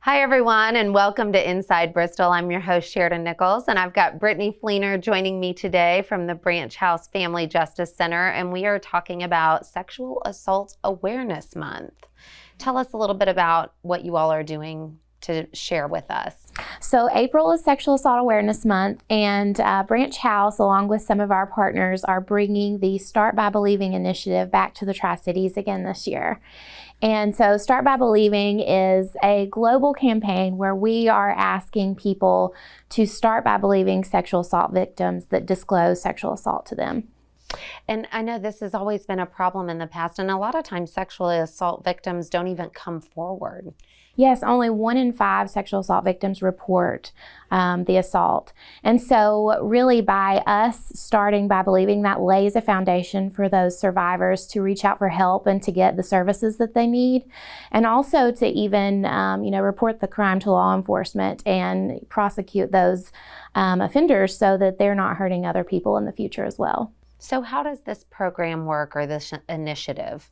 Hi, everyone, and welcome to Inside Bristol. I'm your host, Sheridan Nichols, and I've got Brittany Fleener joining me today from the Branch House Family Justice Center, and we are talking about Sexual Assault Awareness Month. Tell us a little bit about what you all are doing to share with us. So April is Sexual Assault Awareness Month, and Branch House, along with some of our partners, are bringing the Start by Believing initiative back to the Tri-Cities again this year. And so Start by Believing is a global campaign where we are asking people to start by believing sexual assault victims that disclose sexual assault to them. And I know this has always been a problem in the past, and a lot of times sexual assault victims don't even come forward. Yes, only 1 in 5 sexual assault victims report the assault. And so really by us starting by believing, that lays a foundation for those survivors to reach out for help and to get the services that they need. And also to even, report the crime to law enforcement and prosecute those offenders so that they're not hurting other people in the future as well. So how does this program work, or this initiative?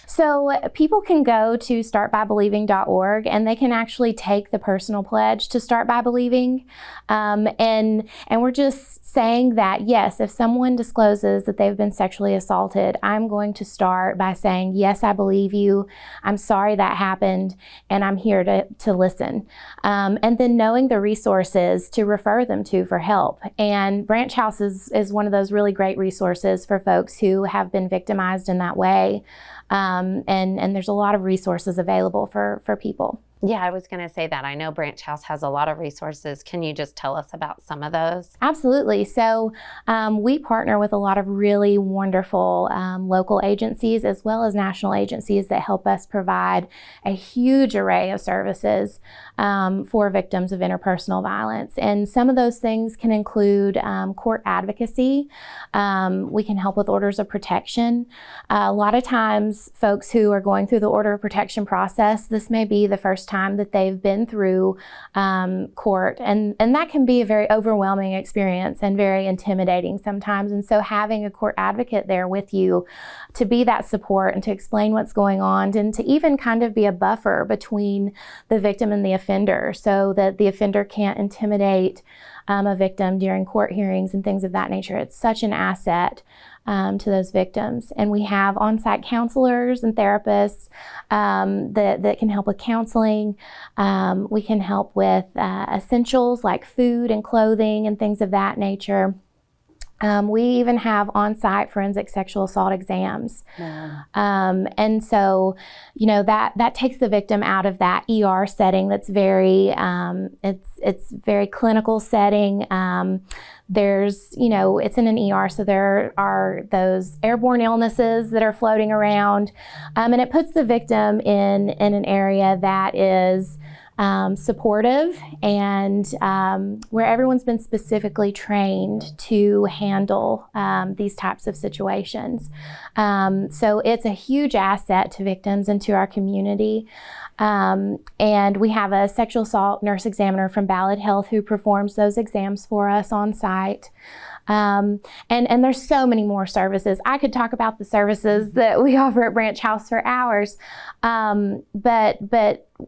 So people can go to startbybelieving.org and they can actually take the personal pledge to Start by Believing. And we're just saying that, yes, if someone discloses that they've been sexually assaulted, I'm going to start by saying, yes, I believe you. I'm sorry that happened, and I'm here to listen. And then knowing the resources to refer them to for help. And Branch House is one of those really great resources for folks who have been victimized in that way. And there's a lot of resources available for people. Yeah, I was going to say that. I know Branch House has a lot of resources. Can you just tell us about some of those? Absolutely. So we partner with a lot of really wonderful local agencies as well as national agencies that help us provide a huge array of services for victims of interpersonal violence. And some of those things can include court advocacy. We can help with orders of protection. A lot of times folks who are going through the order of protection process, this may be the first time that they've been through court, and that can be a very overwhelming experience and very intimidating sometimes. And so having a court advocate there with you to be that support and to explain what's going on, and to even kind of be a buffer between the victim and the offender so that the offender can't intimidate a victim during court hearings and things of that nature. It's such an asset to those victims. And we have on-site counselors and therapists that can help with counseling. We can help with essentials like food and clothing and things of that nature. We even have on-site forensic sexual assault exams. Yeah. And so, that takes the victim out of that ER setting that's very, it's very clinical setting. There's, it's in an ER, so there are those airborne illnesses that are floating around. And it puts the victim in an area that is supportive and where everyone's been specifically trained to handle these types of situations. So it's a huge asset to victims and to our community. And we have a sexual assault nurse examiner from Ballad Health who performs those exams for us on site. And there's so many more services. I could talk about the services that we offer at Branch House for hours. But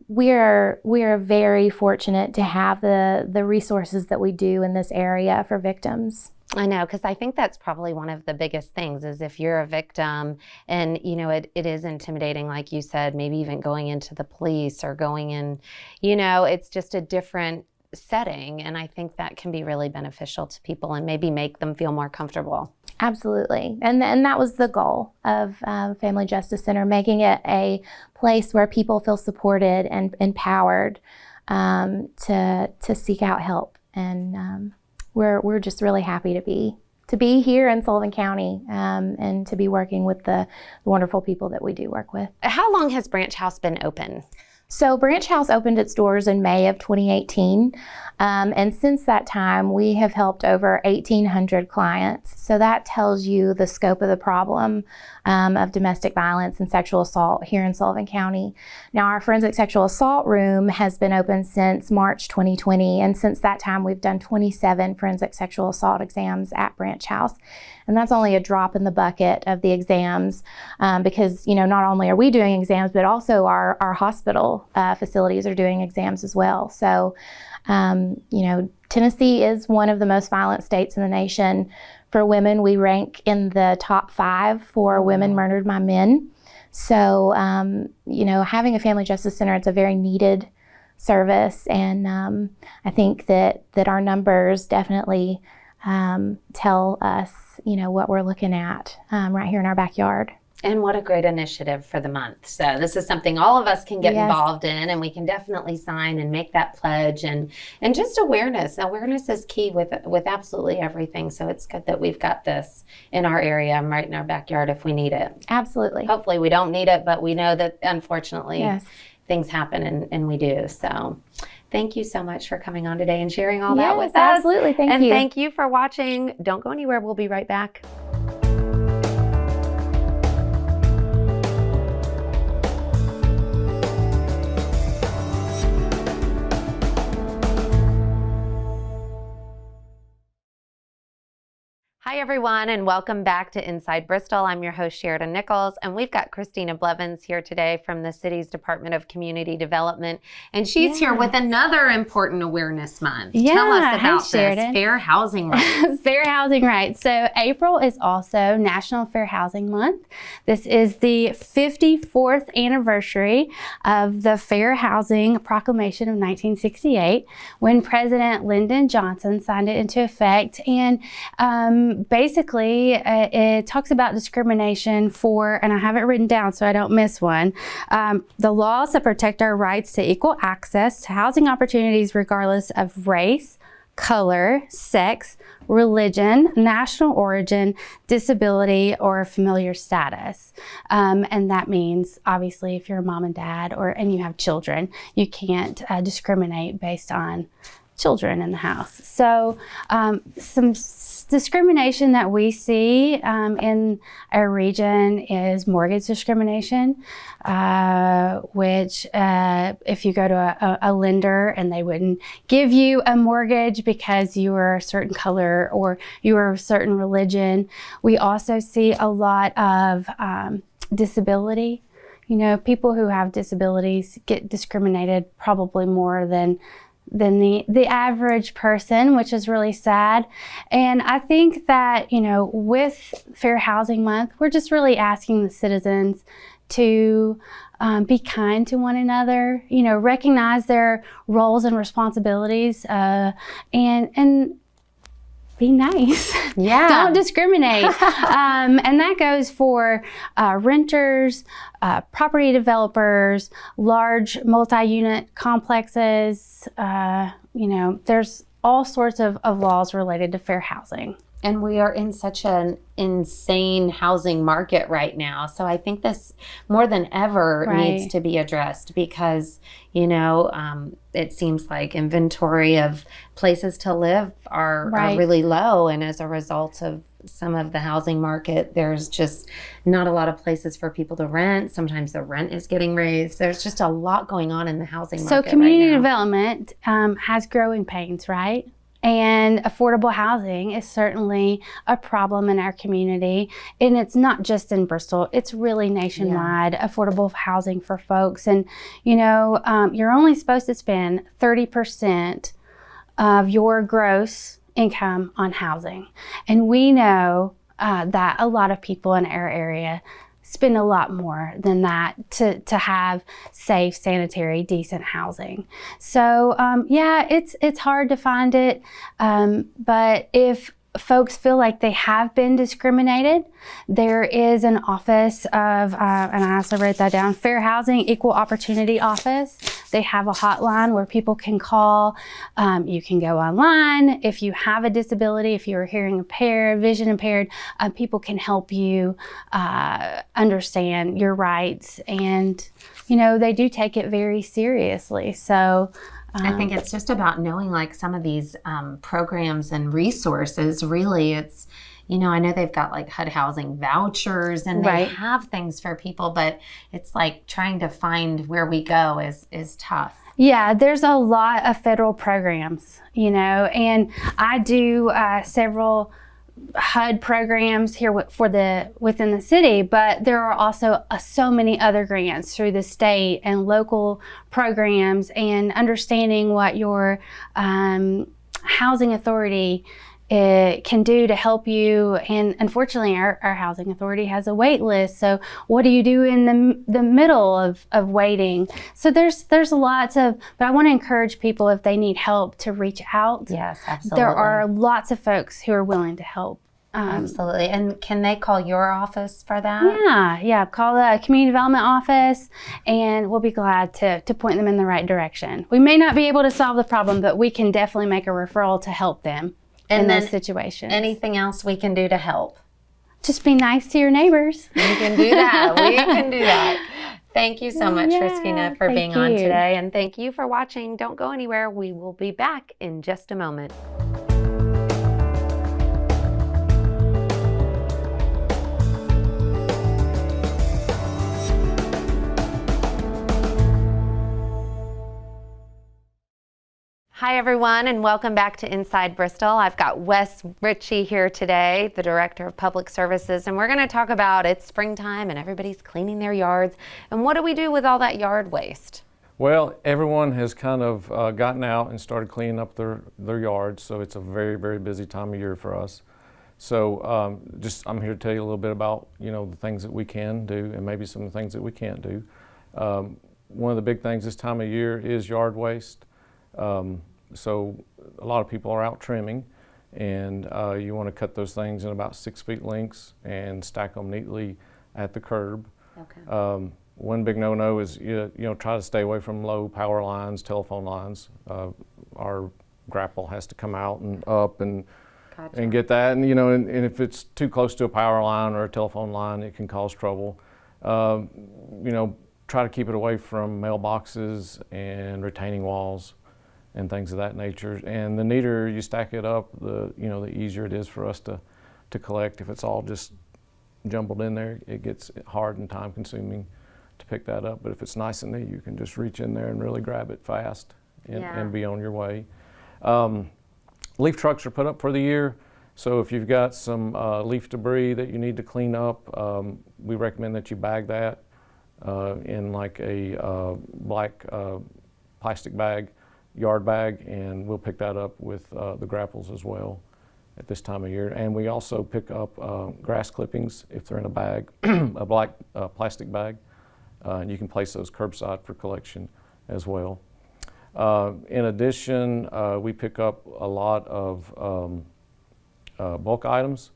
we're very fortunate to have the resources that we do in this area for victims. I know, because I think that's probably one of the biggest things is if you're a victim and, it is intimidating, like you said, maybe even going into the police or going in, it's just a different setting. And I think that can be really beneficial to people and maybe make them feel more comfortable. Absolutely. And that was the goal of Family Justice Center, making it a place where people feel supported and empowered to seek out help. And we're just really happy to be here in Sullivan County and to be working with the wonderful people that we do work with. How long has Branch House been open? So Branch House opened its doors in May of 2018. And since that time, we have helped over 1,800 clients. So that tells you the scope of the problem of domestic violence and sexual assault here in Sullivan County. Now, our forensic sexual assault room has been open since March 2020. And since that time, we've done 27 forensic sexual assault exams at Branch House. And that's only a drop in the bucket of the exams, because, not only are we doing exams, but also our hospital facilities are doing exams as well. So, Tennessee is one of the most violent states in the nation. For women, we rank in the top 5 for women murdered by men. So, having a family justice center, it's a very needed service. And I think that our numbers definitely tell us, what we're looking at right here in our backyard. And what a great initiative for the month. So this is something all of us can get involved in, and we can definitely sign and make that pledge, and just awareness. Awareness is key with absolutely everything. So it's good that we've got this in our area and right in our backyard if we need it. Absolutely. Hopefully we don't need it, but we know that unfortunately things happen and we do. So thank you so much for coming on today and sharing all that with us. Absolutely. Thank you. And thank you for watching. Don't go anywhere. We'll be right back. Hi, everyone, and welcome back to Inside Bristol. I'm your host, Sheridan Nichols, and we've got Christina Blevins here today from the city's Department of Community Development, and she's here with another important awareness month. Tell us about this, Fair Housing Rights. Fair Housing Rights. So April is also National Fair Housing Month. This is the 54th anniversary of the Fair Housing Proclamation of 1968, when President Lyndon Johnson signed it into effect. And basically, it talks about discrimination for, and I have it written down so I don't miss one, the laws that protect our rights to equal access to housing opportunities regardless of race, color, sex, religion, national origin, disability, or familiar status. And that means, obviously, if you're a mom and dad and you have children, you can't discriminate based on children in the house. So some discrimination that we see in our region is mortgage discrimination, which if you go to a lender and they wouldn't give you a mortgage because you were a certain color or you were a certain religion. We also see a lot of disability. People who have disabilities get discriminated probably more than the average person, which is really sad. And I think that, with Fair Housing Month, we're just really asking the citizens to be kind to one another, recognize their roles and responsibilities, and be nice. Yeah. Don't discriminate. And that goes for renters, property developers, large multi-unit complexes. There's all sorts of laws related to fair housing. And we are in such an insane housing market right now. So I think this more than ever needs to be addressed because, it seems like inventory of places to live are really low. And as a result of some of the housing market, there's just not a lot of places for people to rent. Sometimes the rent is getting raised. There's just a lot going on in the housing market. So community development has growing pains, right? And affordable housing is certainly a problem in our community. And it's not just in Bristol, it's really nationwide, affordable housing for folks. And, you're only supposed to spend 30% of your gross income on housing. And we know that a lot of people in our area spend a lot more than that to have safe, sanitary, decent housing. So it's hard to find it. But if folks feel like they have been discriminated, there is an office of, and I also wrote that down, Fair Housing Equal Opportunity Office. They have a hotline where people can call. You can go online. If you have a disability, if you're hearing impaired, vision impaired, people can help you understand your rights. And, they do take it very seriously. So I think it's just about knowing some of these programs and resources. Really, it's, I know they've got HUD housing vouchers and they have things for people, but it's trying to find where we go is tough. Yeah, there's a lot of federal programs, and I do several HUD programs here within the city, but there are also so many other grants through the state and local programs, and understanding what your housing authority can do to help you. And unfortunately, our housing authority has a wait list. So what do you do in the middle of waiting? So there's lots of, but I want to encourage people, if they need help, to reach out. Yes, absolutely. There are lots of folks who are willing to help. Absolutely. And can they call your office for that? Yeah. Call the community development office, and we'll be glad to point them in the right direction. We may not be able to solve the problem, but we can definitely make a referral to help them in those situations. Anything else we can do to help? Just be nice to your neighbors. We can do that. We can do that. Thank you so much, Christina, for being on today. And thank you for watching. Don't go anywhere. We will be back in just a moment. Hi, everyone, and welcome back to Inside Bristol. I've got Wes Ritchie here today, the Director of Public Services, and we're going to talk about it's springtime and everybody's cleaning their yards. And what do we do with all that yard waste? Well, everyone has kind of gotten out and started cleaning up their yards, so it's a very, very busy time of year for us. So I'm here to tell you a little bit about, the things that we can do and maybe some of the things that we can't do. One of the big things this time of year is yard waste. So a lot of people are out trimming, and you want to cut those things in about 6 feet lengths and stack them neatly at the curb. Okay. One big no-no is try to stay away from low power lines, telephone lines. Our grapple has to come out and up and Gotcha. and get that, and and if it's too close to a power line or a telephone line, it can cause trouble. Try to keep it away from mailboxes and retaining walls and things of that nature. And the neater you stack it up, the easier it is for us to collect. If it's all just jumbled in there, it gets hard and time consuming to pick that up. But if it's nice and neat, you can just reach in there and really grab it fast and be on your way. Leaf trucks are put up for the year. So if you've got some leaf debris that you need to clean up, we recommend that you bag that in like a black plastic bag, yard bag, and we'll pick that up with the grapples as well at this time of year. And we also pick up grass clippings if they're in a bag, a black plastic bag, and you can place those curbside for collection as well. In addition, we pick up a lot of bulk items.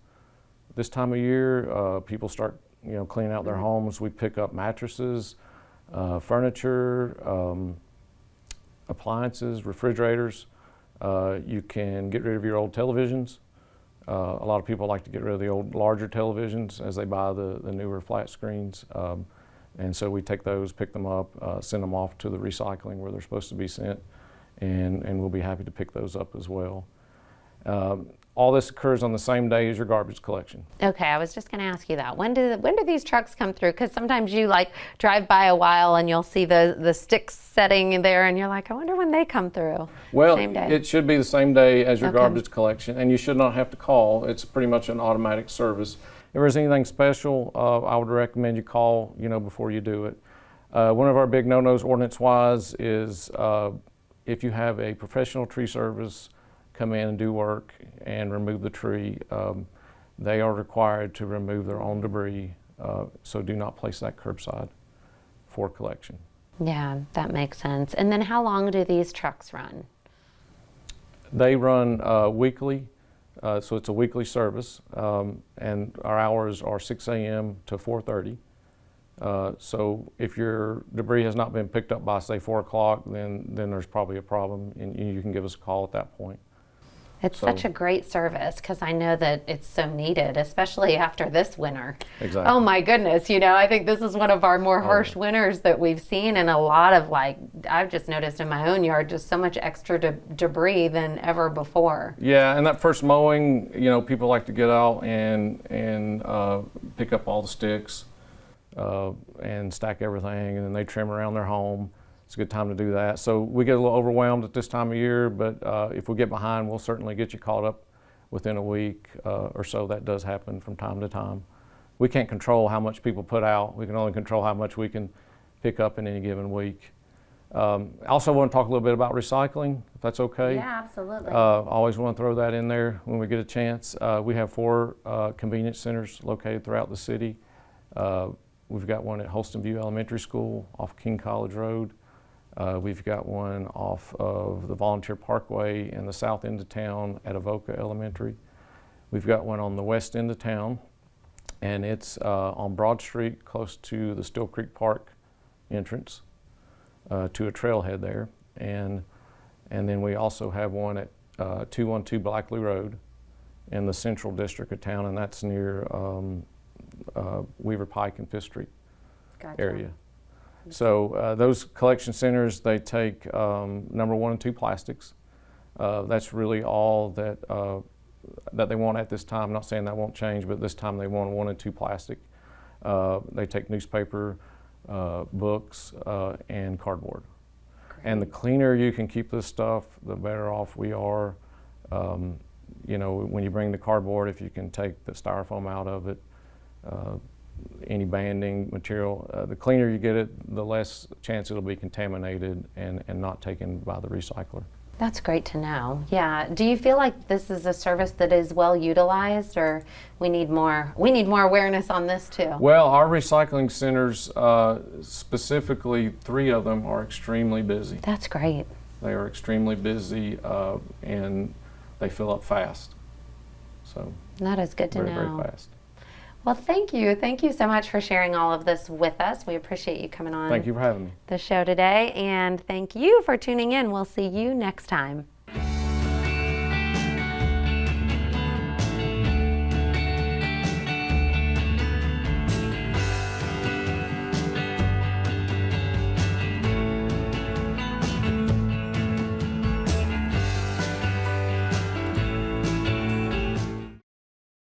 This time of year, people start cleaning out their homes. We pick up mattresses, furniture, appliances, refrigerators. You can get rid of your old televisions. A lot of people like to get rid of the old larger televisions as they buy the newer flat screens. And so we take those, pick them up, send them off to the recycling where they're supposed to be sent, and we'll be happy to pick those up as well. All this occurs on the same day as your garbage collection. Okay, I was just going to ask you that. When do these trucks come through? Because sometimes you drive by a while and you'll see the sticks setting there, and you're like, I wonder when they come through. Well, same day. It should be the same day as your garbage collection, and you should not have to call. It's pretty much an automatic service. If there's anything special, I would recommend you call, before you do it. One of our big no-nos ordinance-wise is if you have a professional tree service come in and do work and remove the tree, they are required to remove their own debris, so do not place that curbside for collection. Yeah, that makes sense. And then how long do these trucks run? They run weekly, so it's a weekly service, and our hours are 6 a.m. to 4:30. So if your debris has not been picked up by, say, 4 o'clock, then there's probably a problem, and you can give us a call at that point. It's such a great service because I know that it's so needed, especially after this winter. Exactly. Oh my goodness, I think this is one of our more harsh winters that we've seen, and a lot of I've just noticed in my own yard just so much extra debris than ever before. Yeah, and that first mowing, people like to get out and pick up all the sticks and stack everything, and then they trim around their home. It's a good time to do that. So we get a little overwhelmed at this time of year, but if we get behind, we'll certainly get you caught up within a week or so. That does happen from time to time. We can't control how much people put out. We can only control how much we can pick up in any given week. I also want to talk a little bit about recycling, if that's okay. Yeah, absolutely. Always want to throw that in there when we get a chance. We have 4 convenience centers located throughout the city. We've got one at Holston View Elementary School off King College Road. We've got one off of the Volunteer Parkway in the south end of town at Avoca Elementary. We've got one on the west end of town, and it's on Broad Street close to the Still Creek Park entrance to a trailhead there. And then we also have one at 212 Blackley Road in the central district of town, and that's near Weaver Pike and 5th Street area. So those collection centers, they take number 1 and 2 plastics. That's really all that that they want at this time. I'm not saying that won't change, but this time they want 1 and 2 plastic. They take newspaper, books, and cardboard. Great. And the cleaner you can keep this stuff, the better off we are. You know, when you bring the cardboard, if you can take the styrofoam out of it, any banding material, the cleaner you get it, the less chance it'll be contaminated and not taken by the recycler. That's great to know. Yeah. Do you feel like this is a service that is well utilized, or we need more awareness on this too? Well, our recycling centers, specifically 3 of them, are extremely busy. That's great. They are extremely busy, and they fill up fast. So that is good to know. Very fast. Well, thank you. Thank you so much for sharing all of this with us. We appreciate you coming on Thank you for having me. the show today, and thank you for tuning in. We'll see you next time.